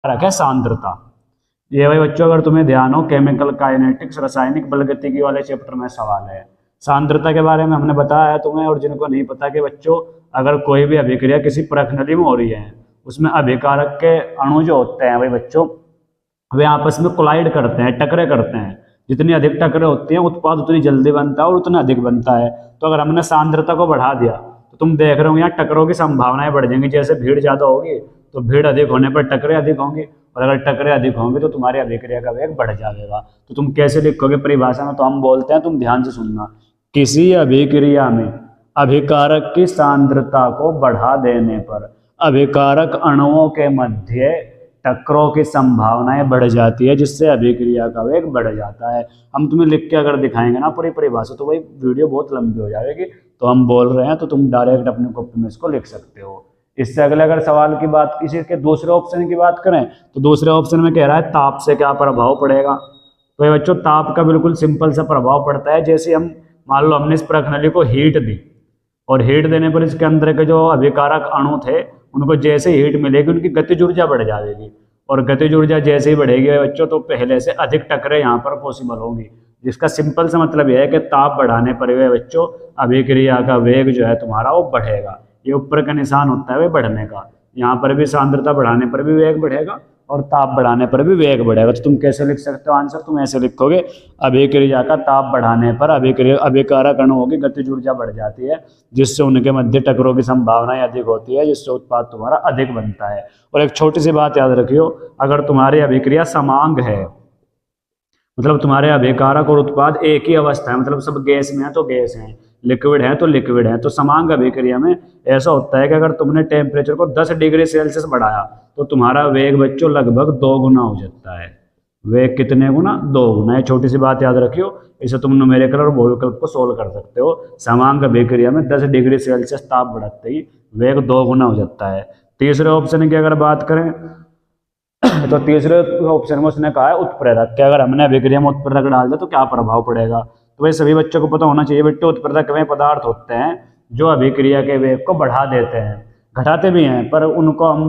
है सांद्रता। ये भाई बच्चों अगर तुम्हें ध्यान हो केमिकल काइनेटिक्स रासायनिक बलगतिकी वाले चैप्टर में सवाल है। सांद्रता के बारे में हमने बताया है तुम्हें, और जिनको नहीं पता कि बच्चों अगर कोई भी अभिक्रिया किसी प्रखनली में हो रही है, उसमें अभिकारक के अणु जो होते हैं भाई बच्चों, वे आपस में कोलाइड करते हैं, टकरे करते हैं। जितनी अधिक टकरे होती हैं उत्पाद उतनी जल्दी बनता है और उतना अधिक बनता है। तो अगर हमने सांद्रता को बढ़ा दिया तो तुम देख रहे हो यहाँ टकरों की संभावनाएं बढ़ जाएंगी। जैसे भीड़ ज्यादा होगी तो भीड़ अधिक होने पर टकरे अधिक होंगी, और अगर टकरे अधिक होंगे तो तुम्हारी अभिक्रिया का वेग बढ़ जाएगा। तो तुम कैसे लिखोगे परिभाषा में, तो हम बोलते हैं, तुम ध्यान से सुनना, किसी अभिक्रिया में अभिकारक की सांद्रता को बढ़ा देने पर अभिकारक अणुओं के मध्य टक्करों की संभावनाएं बढ़ जाती है, जिससे अभिक्रिया का वेग बढ़ जाता है। हम तुम्हें लिख के अगर दिखाएंगे ना पूरी परिभाषा तो भाई वीडियो बहुत लंबी हो जाएगी, तो हम बोल रहे हैं तो तुम डायरेक्ट अपनी कॉपी में इसको लिख सकते हो। इससे अगले अगर सवाल की बात, किसी के दूसरे ऑप्शन की बात करें तो दूसरे ऑप्शन में कह रहा है ताप से क्या प्रभाव पड़ेगा। तो ये बच्चों ताप का बिल्कुल सिंपल सा प्रभाव पड़ता है। जैसे हम मान लो हमने इस प्रखनली को हीट दी, और हीट देने पर इसके अंदर के जो अभिकारक अणु थे उनको जैसे हीट मिलेगी उनकी गतिज ऊर्जा बढ़ जाएगी, और गतिज ऊर्जा जैसे ही बढ़ेगी बच्चों तो पहले से अधिक टकरे यहाँ पर पॉसिबल होंगी। जिसका सिंपल सा मतलब यह है कि ताप बढ़ाने पर वे बच्चों अभिक्रिया का वेग जो है तुम्हारा वो बढ़ेगा। ये ऊपर का निशान होता है वे बढ़ने का, यहाँ पर भी सांद्रता बढ़ाने पर भी वेग बढ़ेगा और ताप बढ़ाने पर भी वेग बढ़ेगा। तो तुम कैसे लिख सकते हो आंसर, तुम ऐसे लिखोगे, अभिक्रिया का ताप बढ़ाने पर अभिकारक अणुओं की गतिज ऊर्जा बढ़ जाती है, जिससे उनके मध्य टकरों की संभावनाएं अधिक होती है, जिससे उत्पाद तुम्हारा अधिक बनता है। और एक छोटी सी बात याद रखियो, अगर तुम्हारी अभिक्रिया समांग है, मतलब तुम्हारे अभिकारक और उत्पाद एक ही अवस्था है, मतलब सब गैस में है तो गैस है, लिक्विड है तो लिक्विड है, तो समांग अभिक्रिया में ऐसा होता है कि अगर तुमने टेम्परेचर को 10 डिग्री सेल्सियस बढ़ाया तो तुम्हारा वेग बच्चों लगभग 2 गुना हो जाता है। वेग कितने गुना? 2 गुना। ये छोटी सी बात याद रखियो, इसे तुम न्यूमेरिकल और बहुविकल्प को सोल्व कर सकते हो। समांग अभिक्रिया में 10 डिग्री सेल्सियस ताप बढ़ाते ही वेग 2 गुना हो जाता है। तीसरे ऑप्शन की अगर बात करें तो तीसरे ऑप्शन में उसने कहा है उत्प्रेरक, कि अगर हमने अभिक्रिया में उत्प्रेरक डाल दिया तो क्या प्रभाव पड़ेगा। तो भाई सभी बच्चों को पता होना चाहिए बेटे, उत्प्रेरक वे पदार्थ होते हैं जो अभिक्रिया के वेग को बढ़ा देते हैं, घटाते भी हैं, पर उनको हम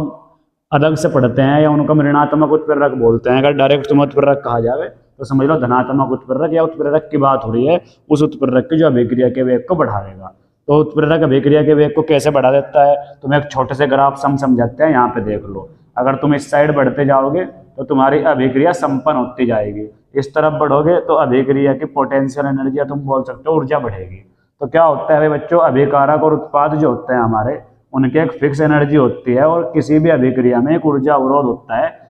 अलग से पढ़ते हैं या उनको हम ऋणात्मक उत्प्रेरक बोलते हैं। अगर डायरेक्ट तुम्हें उत्प्रेरक कहा जाए तो समझ लो धनात्मक उत्प्रेरक या उत्प्रेरक की बात हो रही है, उस उत्प्रेरक की जो अभिक्रिया के वेग को बढ़ाएगा। तो उत्प्रेरक अभिक्रिया के वेग को कैसे बढ़ा देता है, तुम्हें एक छोटे से ग्राफ समझाते हैं, यहाँ पे देख लो। अगर तुम इस साइड बढ़ते जाओगे तो तुम्हारी अभिक्रिया संपन्न होती जाएगी, इस तरफ बढ़ोगे तो अभिक्रिया की पोटेंशियल एनर्जी, तुम बोल सकते हो ऊर्जा बढ़ेगी। तो क्या होता है बच्चों, अभिकारक और उत्पाद जो होते हैं हमारे, उनके एक फिक्स एनर्जी होती है, और किसी भी अभिक्रिया में एक ऊर्जा अवरोध होता है